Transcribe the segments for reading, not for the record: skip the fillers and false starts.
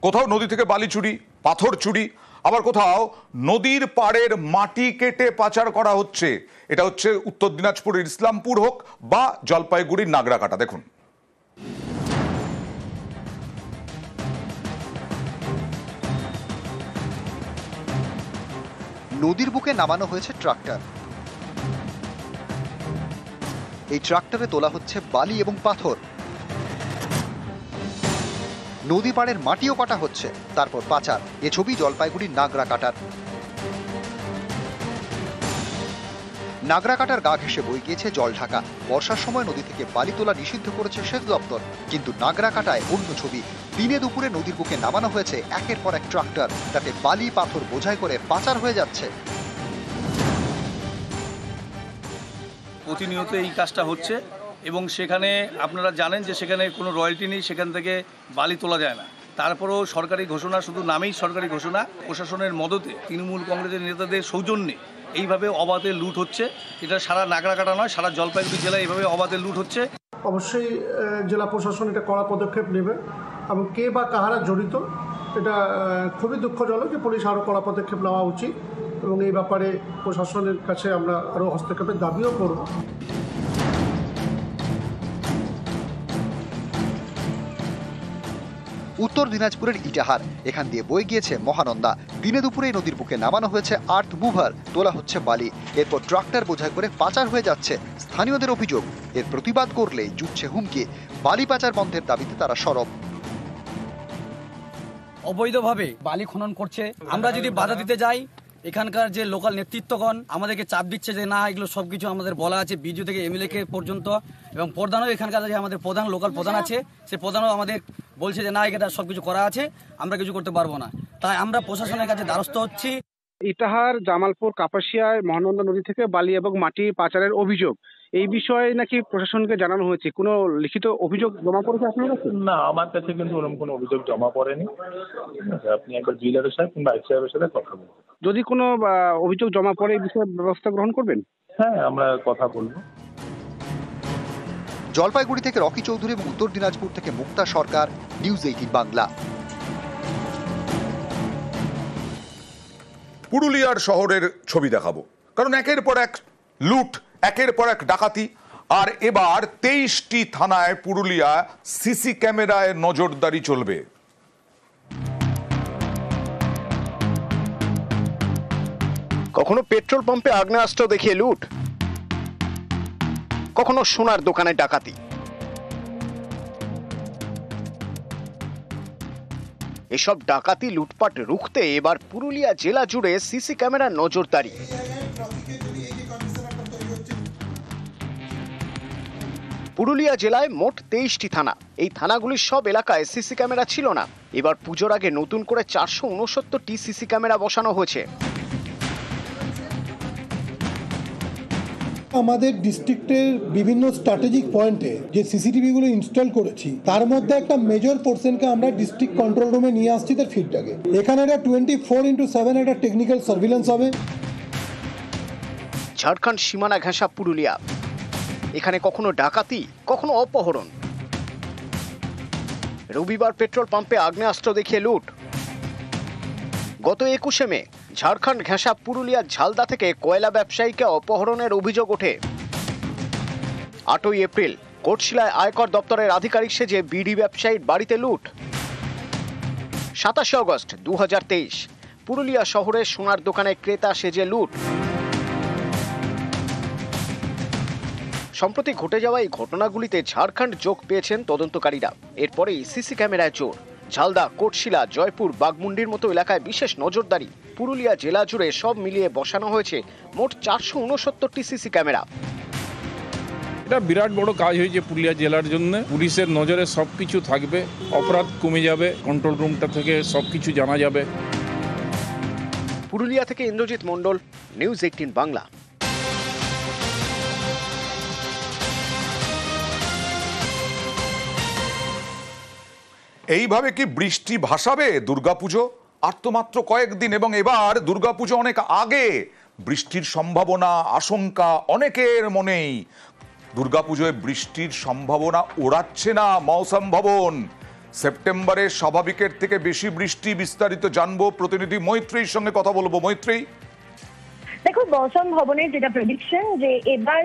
কোথাও নদী থেকে বালি চুরি, পাথর চুরি, আবার কোথাও নদীর পাড়ের মাটি কেটে পাচার করা হচ্ছে। এটা হচ্ছে উত্তর দিনাজপুরের ইসলামপুর হোক বা জলপাইগুড়ির নাগরাকাটা। দেখুন, নদীর বুকে নামানো হয়েছে ট্রাক্টর। এই ট্রাক্টরে তোলা হচ্ছে বালি এবং পাথর। নদী পাড়ের মাটিও কাটা হচ্ছে, তারপর পাচার। এ ছবি জলপাইগুড়ির নাগরাকাটার। নাগরাকাটার গা ঘেঁষে বই গিয়েছে জল ঢাকা। বর্ষার সময় নদী থেকে বালি তোলা নিষিদ্ধ করেছে সেচ দপ্তর, কিন্তু নাগরাকাটায় অন্য ছবি। দিনে দুপুরে নদীর বুকে নামানো হয়েছে একের পর এক ট্রাক্টর, তাতে বালি পাথর বোঝাই করে পাচার হয়ে যাচ্ছে। প্রতিনিয়ত এই কাজটা হচ্ছে এবং সেখানে আপনারা জানেন যে সেখানে কোনো রয়্যালটি নেই, সেখান থেকে বালি তোলা যায় না। তারপরেও সরকারি ঘোষণা, শুধু নামেই সরকারি ঘোষণা, প্রশাসনের মদতে, তৃণমূল কংগ্রেসের নেতাদের সৌজন্যে এইভাবে অবাধে লুট হচ্ছে। এটা সারা নাগরাকাটা নয়, সারা জলপাইগুড়ি জেলায় এইভাবে অবাধে লুট হচ্ছে। অবশ্যই জেলা প্রশাসন এটা কড়া পদক্ষেপ নেবে এবং কে বা কাহারা জড়িত এটা খুবই দুঃখজনক যে পুলিশ আরও কড়া পদক্ষেপ নেওয়া উচিত এবং এই ব্যাপারে প্রশাসনের কাছে আমরা আরও হস্তক্ষেপের দাবিও করব। উত্তর দিনাজপুরের ইটাহার, এখান দিয়ে বয়ে গিয়েছে মহানন্দা। দিনে দুপুরে নদীর বুকে নামানো হয়েছে আর্থ মুভার, তোলা হচ্ছে বালি, এরপর ট্রাক্টর বোঝাই করে পাচার হয়ে যাচ্ছে। স্থানীয়দের অভিযোগ, এর প্রতিবাদ করলেই জুটছে হুমকি। বালি পাচার বন্ধের দাবিতে তারা সরব। অবৈধভাবে বালি খনন করছে, আমরা যদি বাধা দিতে যাই এখানকার যে লোকাল নেতৃত্বগণ আমাদেরকে চাপ দিচ্ছে যে না, এগুলো সবকিছু আমাদের বলা আছে, বিজু থেকে এমএলএ কে পর্যন্ত, এবং প্রধানও এখানকার যে আমাদের প্রধান লোকাল প্রধান আছে সে প্রধানও আমাদের বলছে যে না, এটা সবকিছু করা আছে, আমরা কিছু করতে পারবো না। তাই আমরা প্রশাসনের কাছে দ্বারস্থ হচ্ছি। ইটাহার, জামালপুর, কাপাসিয়ায় মহানন্দা নদী থেকে বালি এবং মাটি পাচারের অভিযোগ, এই বিষয়ে নাকি প্রশাসনকে জানানো হয়েছে। কোনো লিখিত অভিযোগ জমা পড়েছে আপনার কাছে? না, আমার কাছে কিন্তু ওরকম কোনো অভিযোগ জমা পড়েনি। আপনি একবার বিএলআর সাহেব কিংবা আইসি সাহেবের সাথে কথা বলুন। যদি কোনো অভিযোগ জমা পড়ে এই বিষয়ে ব্যবস্থা গ্রহণ করবেন? হ্যাঁ, আমরা কথা বলবো। জলপাইগুড়ি থেকে রকি চৌধুরী এবং উত্তর দিনাজপুর থেকে মুক্তা সরকার, নিউজ 18 বাংলা। পুরুলিয়ার শহরের ছবি দেখাবো, কারণ একের পর এক লুট, একের পর এক ডাকাতি, আর এবার 23টি থানায় পুরুলিয়া সিসি ক্যামেরায় নজরদারি চলবে। কখনো পেট্রোল পাম্পে আগ্নেয়াস্ত্র দেখিয়ে লুট, কখনো সোনার দোকানে ডাকাতি। এসব ডাকাতি লুটপাট রুখতে এবার পুরুলিয়া জেলা জুড়ে সিসি ক্যামেরার নজরদারি। পুরুলিয়া জেলায় মোট 23টি থানা। এই থানাগুলির সব এলাকায় সিসি ক্যামেরা ছিল না। এবার পুজোর আগে নতুন করে 469টি সিসি ক্যামেরা বসানো হয়েছে। আমাদের ডিস্ট্রিক্টের বিভিন্ন স্ট্র্যাটেজিক পয়েন্টে যে সিসিটিভি গুলো ইনস্টল করেছি, তার মধ্যে একটা মেজর পোর্শনকে আমরা ডিস্ট্রিক্ট কন্ট্রোল রুমে নিয়ে আসছি তার ফিডব্যাকে। এখানে একটা 24/7 একটা টেকনিক্যাল সার্ভিলেন্স হবে। ঝাড়খণ্ড সীমানা ঘেঁষা পুরুলিয়া, এখানে কখনো ডাকাতি, কখনো অপহরণ। রবিবার পেট্রোল পাম্পে আগ্নেয়াস্ত্র দেখিয়ে লুট। গত 21শে মে ঝাড়খণ্ড ঘেঁষা পুরুলিয়ার ঝালদা থেকে কয়লা ব্যবসায়ীকে অপহরণের অভিযোগ ওঠে। 8ই এপ্রিল কোটশিলায় আয়কর দপ্তরের আধিকারিক সেজে বিডি ব্যবসায়ীর বাড়িতে লুট। 27 আগস্ট 2023 পুরুলিয়া শহরের সোনার দোকানে ক্রেতা সেজে লুট। সম্প্রতি ঘটে যাওয়া এই ঘটনাগুলিতে ঝাড়খণ্ড যোগ পেয়েছেন তদন্তকারীরা। এরপরেই সিসি ক্যামেরায় জোর। ঝালদা, কোটশিলা, জয়পুর, বাগমুন্ডির মতো এলাকায় বিশেষ নজরদারি। পুরুলিয়া জেলা জুড়ে সব মিলিয়ে বসানো হয়েছে মোট 469টি সিসি ক্যামেরা। এটা বিরাট বড় কাজ হয়েছে পুরুলিয়া জেলার জন্য। পুলিশের নজরে সবকিছু থাকবে, অপরাধ কমে যাবে, কন্ট্রোল রুমটা থেকে সবকিছু জানা যাবে। পুরুলিয়া থেকে ইন্দ্রজিৎ মণ্ডল, নিউজ 18 বাংলা। এইভাবে কি বৃষ্টি ভাসাবে দুর্গাপুজো? আর তো মাত্র কয়েকদিন, এবং এবার দুর্গাপুজো অনেক আগে। বৃষ্টির সম্ভাবনা, আশঙ্কা অনেকের মনেই। দুর্গাপুজোয় বৃষ্টির সম্ভাবনা ওড়াচ্ছে না মৌসুম ভবন। সেপ্টেম্বরে স্বাভাবিকের থেকে বেশি বৃষ্টি, বিস্তারিত জানবো প্রতিনিধি মৈত্রীর সঙ্গে কথা বলবো। মৈত্রী, দেখো, মৌসুম ভবনের যেটা প্রেডিকশন যে এবার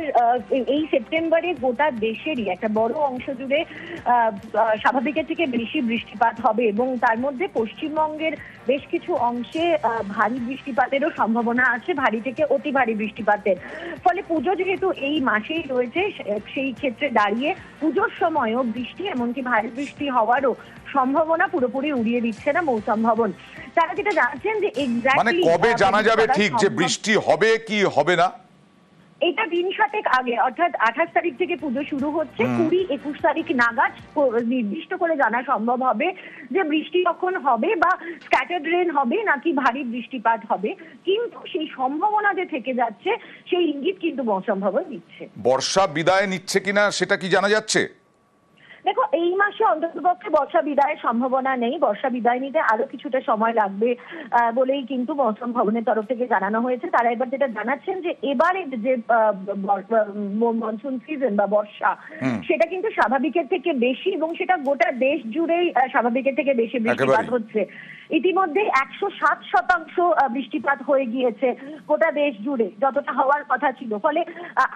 এই সেপ্টেম্বরে গোটা দেশেরই একটা বড় অংশ জুড়ে স্বাভাবিকের থেকে বেশি বৃষ্টিপাত হবে এবং তার মধ্যে পশ্চিমবঙ্গের বেশ কিছু অংশে ভারী বৃষ্টিপাতেরও সম্ভাবনা আছে, ভারী থেকে অতি ভারী বৃষ্টিপাতের। ফলে পুজো যেহেতু এই মাসেই রয়েছে, সেই ক্ষেত্রে দাঁড়িয়ে পুজোর সময়ও বৃষ্টি এমনকি ভারী বৃষ্টি হওয়ারও সম্ভাবনা পুরোপুরি উড়িয়ে দিচ্ছে না মৌসুম ভবন। তারা যেটা জানাচ্ছেন যে এক্স্যাক্টলি কবে জানা যাবে ঠিক যে বৃষ্টি হবে কি হবে না? এটা দিন 7 আগে, অর্থাৎ 28 তারিখ থেকে পুজো শুরু হচ্ছে, 20-21 তারিখ নাগাদ নির্দিষ্ট করে জানা সম্ভব হবে যে বৃষ্টি কখন হবে বা স্ক্যাটার্ড রেন হবে নাকি ভারী বৃষ্টিপাত হবে। কিন্তু সেই সম্ভাবনা যে থেকে যাচ্ছে সেই ইঙ্গিত কিন্তু মৌসুম ভবন দিচ্ছে। বর্ষা বিদায় নিচ্ছে কিনা সেটা কি জানা যাচ্ছে? দেখো, এই মাসে অন্ততপক্ষে বর্ষা বিদায়ের সম্ভাবনা নেই। বর্ষা বিদায় নিতে আরো কিছুটা সময় লাগবে বলেই কিন্তু মৌসুম ভবনের তরফ থেকে জানানো হয়েছে। তারা এবার যেটা জানাচ্ছেন যে এবারে যে মনসুন সিজন বা বর্ষা, সেটা কিন্তু স্বাভাবিকের থেকে বেশি এবং সেটা গোটা দেশ জুড়েই স্বাভাবিকের থেকে বেশি বৃষ্টিপাত হচ্ছে। ইতিমধ্যে 107% বৃষ্টিপাত হয়ে গিয়েছে গোটা দেশ জুড়ে, যতটা হওয়ার কথা ছিল। ফলে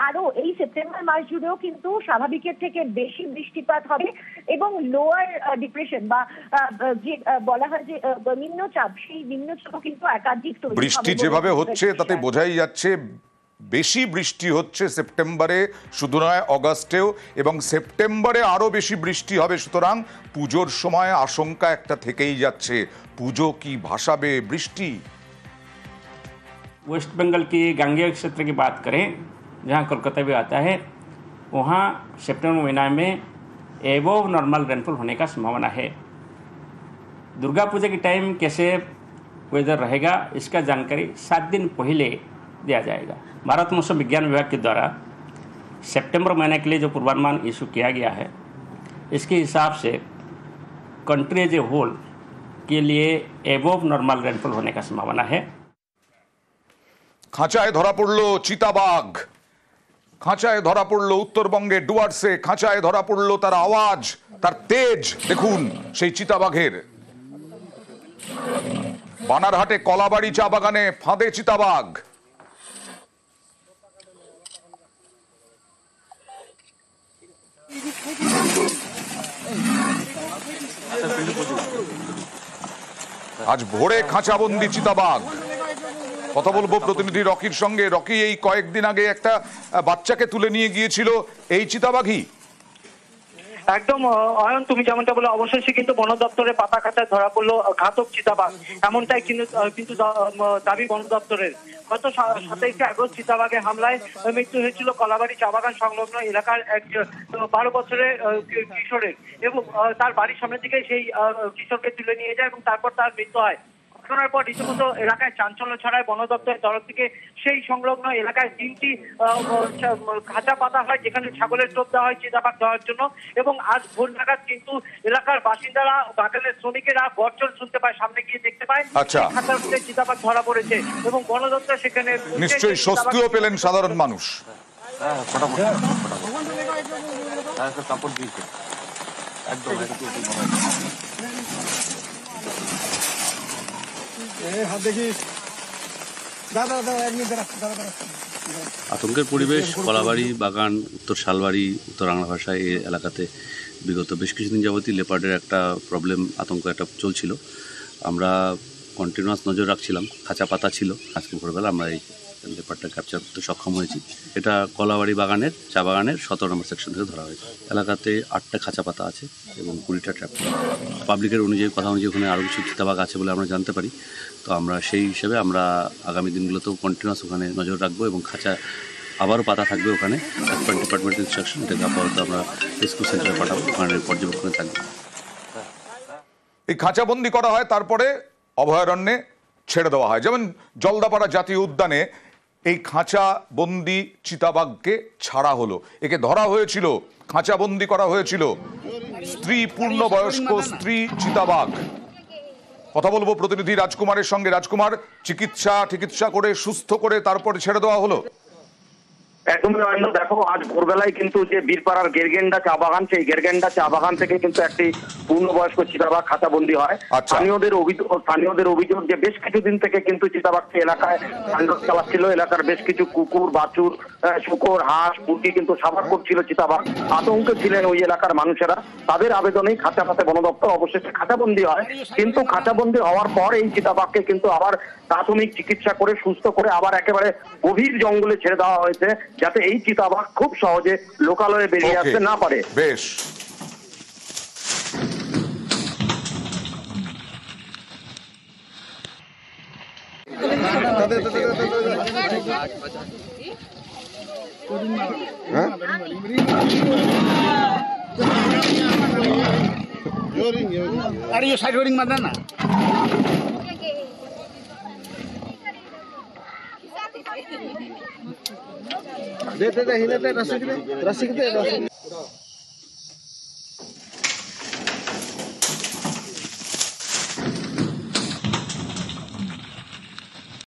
আরো এই সেপ্টেম্বর মাস জুড়েও কিন্তু স্বাভাবিকের থেকে বেশি বৃষ্টিপাত হবে এবং লোয়ার ডিপ্রেশন বা যে বলা হয় যে নিম্নচাপ, সেই নিম্নচাপও কিন্তু একাধিক বৃষ্টি যেভাবে হচ্ছে তাতে বোঝাই যাচ্ছে বেশি বৃষ্টি হচ্ছে সেপ্টেম্বরে, শুধু নয় অগাস্টেও, এবং সেপ্টেম্বরে আরো বেশি বৃষ্টি হবে। সুতরাং পুজোর সময় আশঙ্কা একটা থেকেই যাচ্ছে, পুজো কি ভাসাবে বৃষ্টি? वेस्ट बंगाल की गांगेय क्षेत्र की बात करें, जहां कोलकाता भी आता है, वहां सितंबर महीना में एबोव नॉर्मल रेनफॉल होने का संभावना है। दुर्गा पूजा के टाइम कैसे वेदर रहेगा इसका जानकारी 7 दिन पहले दिया जाएगा। भारत मौसम विज्ञान विभाग के द्वारा सितंबर महीने के लिए जो पूर्वानुमान इशू किया गया है, इसके हिसाब से कंट्री एज ए होल के लिए एबोव नॉर्मल रेनफॉल होने का संभावना है। খাঁচায় ধরা পড়লো চিতাবাঘ, খাঁচায় ধরা পড়লো উত্তরবঙ্গে ডুয়ার্সে, খাঁচায় ধরা পড়লো তার আওয়াজ, তার তেজ। দেখুন সেই চিতাবাঘের। বানারহাটে কলাবাড়ি চা বাগানে ফাঁদে চিতাবাঘ। আজ ভোরে খাঁচাবন্দি চিতাবাঘ। কথা বলবো প্রতিনিধি রকির সঙ্গে। রকি, এই কয়েকদিন আগে একটা বাচ্চাকে তুলে নিয়ে গিয়েছিল এই চিতাবাঘই? একদম অয়ন, তুমি যেমনটা বলে অবশেষে কিন্তু বন দপ্তরের পাতা খাতায় ধরা পড়লো ঘাতক চিতাবাঘ, এমনটাই কিন্তু দাবি বন দপ্তরের। গত 27শে আগস্ট চিতাবাঘের হামলায় মৃত্যু হয়েছিল কলাবাড়ি চা বাগান সংলগ্ন এলাকার এক 12 বছরের কিশোরের, এবং তার বাড়ির সামনে থেকে সেই কিশোরকে তুলে নিয়ে যায় এবং তারপর তার মৃত্যু হয়। ঘটনার পর রীতিমতো এলাকায় চাঞ্চল্য ছড়ায়। বন দপ্তরের তরফ থেকে সেই সংলগ্ন এলাকায় 3টি খাঁচা পাতা হয়, যেখানে ছাগলের টোপ দেওয়া হয় চিতাবাঘ ধরার জন্য। এবং আজ ভোর নাগাদ কিন্তু এলাকার বাসিন্দারা, বাগানের শ্রমিকেরা গর্জন শুনতে পায়, সামনে গিয়ে দেখতে পায় খাঁচার মধ্যে চিতাবাঘ ধরা পড়েছে এবং বন দপ্তর সেখানে নিশ্চয়ই স্বস্তিও পেলেন সাধারণ মানুষ। আতঙ্কের পরিবেশ কলাবাড়ি বাগান, উত্তর শালবাড়ি, উত্তর বাংলা ভাষায় এই এলাকাতে বিগত বেশ কিছুদিন যাবতই লেপার্ডের একটা প্রবলেম, আতঙ্ক একটা চলছিল। আমরা কন্টিনিউয়াস নজর রাখছিলাম, খাঁচা পাতা ছিল। আজকে ভোরবেলা আমরা এই লেপার্ডটা ক্যাপচার করতে সক্ষম হয়েছি। এটা কলাবাড়ি বাগানের চা বাগানের 17 নম্বর সেকশন থেকে ধরা হয়েছে। এলাকাতে 8টা খাঁচা পাতা আছে এবং 20টা ট্র্যাপ। পাবলিকের অনুযায়ী কথা অনুযায়ী ওখানে আরও কিছু চিতাবাঘ আছে বলে আমরা জানতে পারি। তো আমরা সেই হিসেবে আমরা আগামী দিনগুলোতেও কন্টিনিউয়াস ওখানে নজর রাখবো এবং খাঁচা আবারও পাতা থাকবে ওখানে। ডিপার্টমেন্ট ইনস্ট্রাকশন এটাকে আপাতত আমরা রেস্কিউ সেন্টারে পাঠাবো, ওখানে পর্যবেক্ষণে থাকবে। এই খাঁচাবন্দি করা হয়, তারপরে অভয়ারণ্যে ছেড়ে দেওয়া হয়। যেমন জলদাপাড়া জাতীয় উদ্যানে এই খাঁচাবন্দি চিতাবাঘকে ছাড়া হলো। একে ধরা হয়েছিল, খাঁচাবন্দি করা হয়েছিল, স্ত্রী, পূর্ণবয়স্ক স্ত্রী চিতাবাঘ। কথা বলবো প্রতিনিধি রাজকুমারের সঙ্গে। রাজকুমার, চিকিৎসা করে সুস্থ করে তারপরে ছেড়ে দেওয়া হলো? একদমই নরেন্দ্র, দেখো আজ ভোরবেলায় কিন্তু যে বীরপাড়ার গেরগেন্ডা চা বাগান, সেই গেরগেন্ডা চা বাগান থেকে কিন্তু একটি পূর্ণবয়স্ক চিতাবাঘ খাঁচাবন্দি হয়। স্থানীয়দের অভিযোগ যে বেশ কিছুদিন থেকে কিন্তু চিতাবাঘটি এলাকায় তাণ্ডব চালাচ্ছিল। এলাকার বেশ কিছু কুকুর, বাছুর, শূকর, হাঁস, মুরগি কিন্তু সাবার করছিল চিতাবাঘ। আতঙ্কে ছিলেন ওই এলাকার মানুষেরা। তাদের আবেদনেই খাঁচা পাতে বন দপ্তর অবশেষে খাঁচাবন্দি হয়। কিন্তু খাঁচাবন্দি হওয়ার পর এই চিতাবাঘকে কিন্তু আবার প্রাথমিক চিকিৎসা করে সুস্থ করে আবার একেবারে গভীর জঙ্গলে ছেড়ে দেওয়া হয়েছে, যাতে এই চিতাবাঘ খুব সহজে লোকালয়ে বেরিয়ে আসতে না পারে। বেশ, अरे ये साइड रोडिंग मत ना दे हिले रस्सी